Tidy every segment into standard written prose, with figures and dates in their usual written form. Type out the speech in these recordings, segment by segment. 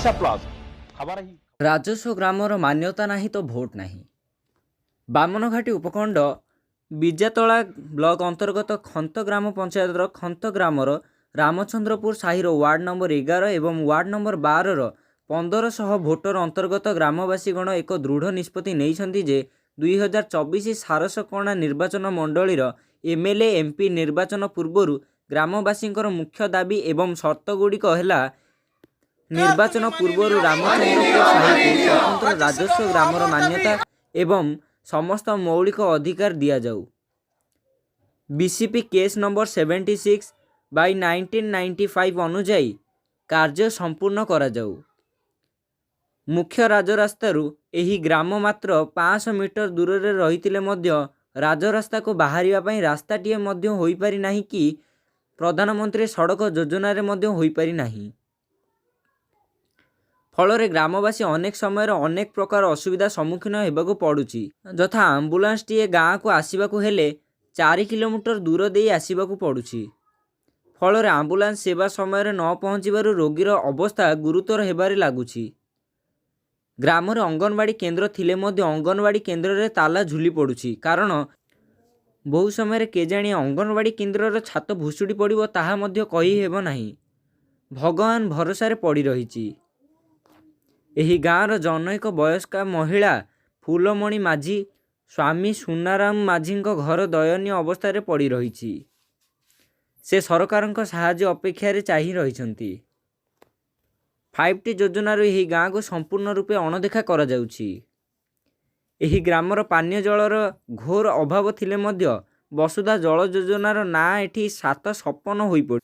Odisha plus खबर ही राजस्व grammar मान्यता नहीं तो भोट नहीं। बामनघाटी उपखंड बिजातला ब्लॉक अंतर्गत खंत ग्राम पंचायतर खंत grammar Ramchandrapur Sahir ward number 11 एवं वार्ड नंबर 12 1500 भोटर अंतर्गत ग्रामवासीगण एक दृढ़ निष्पत्ति नहीं जे 2024 सारसकणा निर्वाचन मंडलीर एमएलए एमपी निर्वाचन पूर्व ग्रामवासी मुख्य दाबी एवं शर्तगुड़िक है निर्वाचन पूर्व रामचंद्रपुर साहि को स्वतंत्र राजस्व ग्रामर मान्यता एवं समस्त मौलिक अधिकार दिया जाऊ। बीसीपी केस नंबर 76/1995 अनुजाई कार्य संपूर्ण करा जाऊ। मुख्य राजरास्तारू एही ग्राम मात्र 500 मीटर दूर रे रहितिले मध्य राजरास्ता को बाहरिया पई रास्ताटीए मध्य होई पारि नाही कि प्रधानमंत्री सड़क योजना रे मध्य होई पारि नाही। फल ग्रामवासी अनेक समय अनेक प्रकार असुविधा सम्मुखीन होगा पड़ुछि, यथा आम्बुलांस टीए गाँ को आसवाक हेले 4 किलोमीटर दूर दे आसवाक पड़ुछि। फल आम्बुलांस सेवा समय न पहुँचबार रोगीर अवस्था गुरुतर हेबारे लागुछि। ग्रामर अंगनवाड़ी केन्द्र थिले मध्य अंगनवाड़ी केन्द्र रे ताला झुली पड़ुछि, कारण बहु समय केजाणी अंगनवाड़ी केन्द्र छात भुशुड़ी पड़िबो ताहा मध्य कहि हेबो नाही। भगवान भरोसा पड़ी रहिछि। एही गाँवर जनैक वयस्का महिला फूलमणि माझी स्वामी सुनाराम माझी घर दयनीय अवस्था पड़ी रही। से सरकार साहाय्य अपेक्षा चाही रही। 5T योजनार यही गाँ को संपूर्ण रूपे अणदेखा करा जाउछि। एही ग्रामर पानीय जलर घोर अभाव थिले मध्य वसुधा जल योजनार ना एठी 7 सपन होई पड़।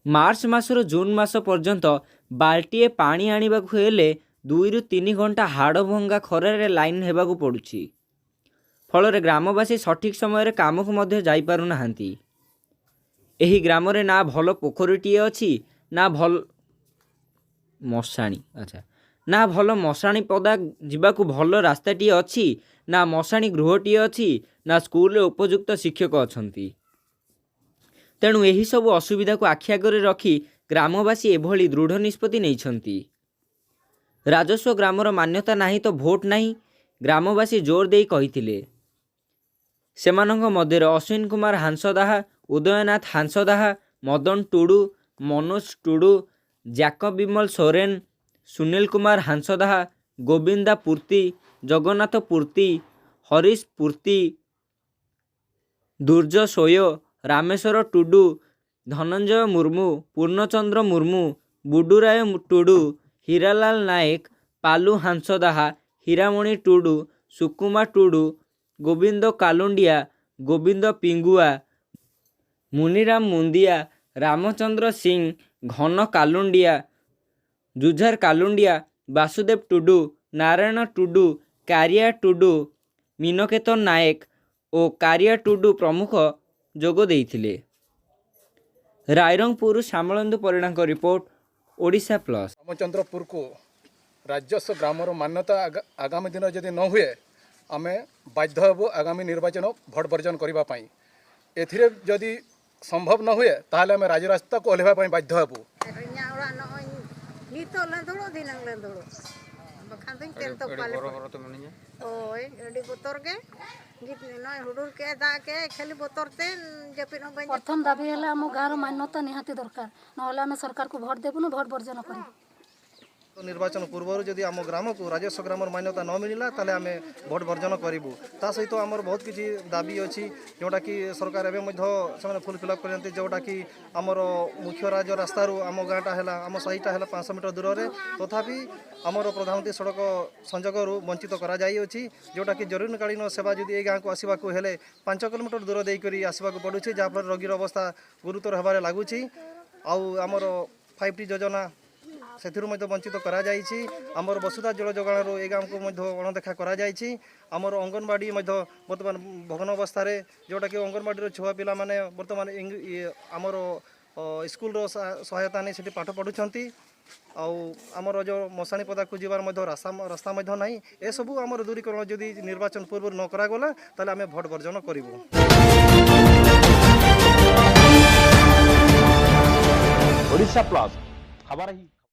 मार्च मासर जून मास पर्यंत बाल्टीए पानी आनिबाकु हेले 2 ରୁ 3 घंटा हाड़ भंगा खरारे लाइन हेबाकु पड़ुछि। फल ग्रामवासी सठिक समय काम को मध्य जाई पारु नाहांती। एही ग्राम रे ना भल पोखरीटीए अछि ना भल मशाणी पदा जिबाकु भल रास्ताटीए अछि ना मशाणी गृहटीए अछि ना स्कूल रे उपयुक्त शिक्षक अछंती। तेणु यही सब असुविधा को आखि आगे रखी ग्रामवासी एभली दृढ़ निष्पत्ति नहीं। राजस्व ग्रामर मान्यता नहीं तो भोट नहीं ग्रामवासी जोर दे कहिथिले। सेमानंग मध्य अश्विन कुमार हांसदाहा, उदयनाथ हांसदाहा, मदन टुडू, मनोज टुडू, जैकब विमल सोरेन, सुनील कुमार हांसदाहा, गोविंदा पूर्ति, जगन्नाथ पूर्ति, हरीश पूर्ति, दुर्ज सोयो, रामेश्वर टुडू, धनंजय मुर्मू, पूर्णचंद्र मुर्मू, बुडुराय टुडू, हीरालाल नायक, पालू हांसदाहा, हीरामणि टुडू, सुकुमा टुडू, गोविंद कालुंडिया, गोविंद पिंगुआ, मुनिराम मुंदिया, रामचंद्र सिंह, घन कालुंडिया, जुझार कालुंडिया, वासुदेव टुडू, नारायण टुडू, कारिया टुडू, मीनकेतन नायक और कारिया टुडू प्रमुख जोग देइथिले। रायरंगपुर श्यामलंदु परिणाम का रिपोर्ट ओडिशा प्लस। रामचंद्रपुर को राजस्व ग्रामर मान्यता आगामी दिन जदि न हुए आम बाध्य हेबु आगामी निर्वाचन भोट बर्जन करने। एथिरे जदि संभव न हुए ताहले आम राजरास्ता को ओह्लैबा पई बाध्य हेबु। प्रथम दाबी है आम गाँव मान्यता निहाती दरकार ना सरकार को भोट देबुनु भोट बर्जन कर। निर्वाचन पूर्व जदि आम ग्राम को राजस्व ग्रामर मान्यता न मिलला ताले आम भोट बर्जन करूँ। ता सहित आमर बहुत किसी दाबी अच्छी जोटा कि सरकार एवं फुलफिल करते जोटा कि आमर मुख्य राज रास्तार आम गाँटा है आम साहिटा है 500 मीटर दूर में तथापि आमर प्रधानमंत्री सड़क संजोग वंचित करा जोटा कि जरूरीकालीन सेवा जदि ये गाँव को आसवाक हेले 5 किलोमीटर दूर देकर आसवाक पड़ू जहाँफल रोगीर अवस्था गुरुतर होबार लगुच। आमर 5T योजना से वंचित करा आमर वसुधा जल जोगाण ए गाँव को अणदेखा करा आमर अंगनवाड़ी बर्तमान भग्न अवस्था जोटा कि अंगनवाड़ी छुआ पिला माने बर्तमान आमर स्कूल सहायता नहीं से पाठ पढ़ुंट आमर जो मशाणी पदा को जीवार रास्ता ना ए सबू आमर दूरीकरण जदि निर्वाचन पूर्व न करागला ताले आम भोट बर्जन करूँ। ओडिशा प्लस खबर ही।